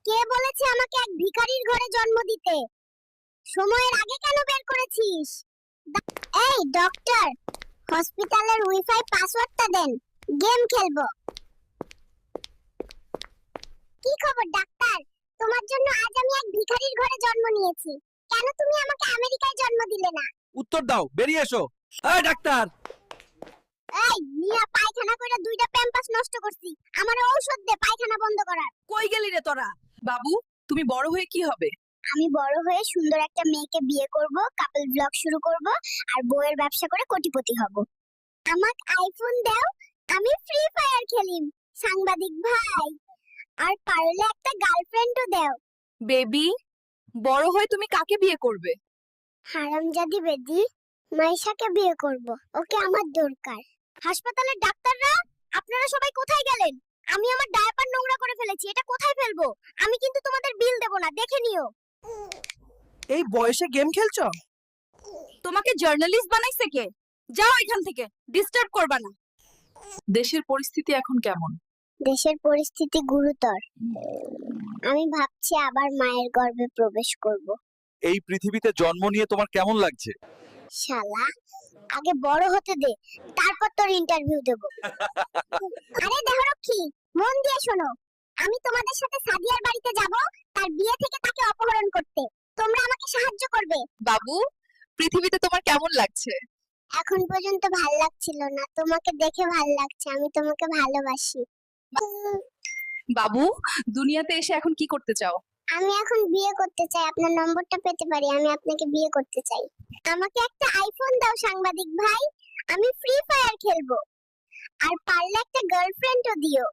কে বলেছে আমাকে এক ভিখারির ঘরে জন্ম দিতে? সময়ের আগে কেন বের করেছিস? এই ডক্টর, হসপিটালের ওয়াইফাই পাসওয়ার্ডটা দেন, গেম খেলবো। কি খবর ডাক্তার? তোমার জন্য আজ আমি এক ভিখারির ঘরে জন্ম নিয়েছি। কেন তুমি আমাকে আমেরিকায় জন্ম দিলে না? উত্তর দাও, বেরিয়ে এসো। এই ডাক্তার! এই মিয়া, পায়খানা কইরা দুইটা প্যাম্পাস নষ্ট করছি। আমার ঔষধ দে পায়খানা বন্ধ করার। কই গেলি রে তোরা? বাবু, তুমি বড় হয়ে কি হবে? আমি বড় হয়ে সুন্দর একটা মেয়েকে বিয়ে করব, কাপল ব্লগ শুরু করব আর বইয়ের ব্যবসা করে কোটিপতি হব। আমাকে আইফোন দাও, আমি ফ্রি ফায়ার খেলিম। সাংবাদিক ভাই, আর পারলে একটা গার্লফ্রেন্ডও দাও। বেবি, বড় হয়ে তুমি কাকে বিয়ে করবে? হারামজাদি বেদি, মাইশাকে বিয়ে করব। ওকে আমার দরকার। হাসপাতালের ডাক্তাররা, আপনারা সবাই কোথায় গেলেন? আমি আমার ডায়াপার নোংরা করে ফেলেছি, এটা কোথায় ফেলবো? আমি কিন্তু তোমাদের বিল দেব না, দেখে নিও। এই বয়সে গেম খেলছো? তোমাকে জার্নালিস্ট বানাইছে কে? যাও এখান থেকে, ডিস্টার্ব করবা না। দেশের পরিস্থিতি এখন কেমন? দেশের পরিস্থিতি গুরুতর। আমি ভাবছি আবার মায়ের গর্ভে প্রবেশ করব। এই পৃথিবীতে জন্ম নিয়ে তোমার কেমন লাগছে? শালা, আগে বড় হতে দে, তারপর তোর ইন্টারভিউ দেব। আরে দেহরক্ষী, মন দিয়ে শোনো। আমি তোমাদের সাথে সাদিয়ার বাড়িতে যাব, তার বিয়ে থেকে তাকে অপহরণ করতে। তোমরা আমাকে সাহায্য করবে। বাবু, পৃথিবীতে তোমার কেমন লাগছে? এখন পর্যন্ত ভাল লাগছিল না, তোমাকে দেখে ভাল লাগছে। আমি তোমাকে ভালোবাসি। বাবু, দুনিয়াতে এসে এখন কি করতে চাও? আমি এখন বিয়ে করতে চাই। আপনার নম্বরটা পেতে পারি? আমি আপনাকে বিয়ে করতে চাই। আমাকে একটা আইফোন দাও সাংবাদিক ভাই, আমি ফ্রি ফায়ার খেলবো। আর পারলে একটা গার্লফ্রেন্ডও দিও।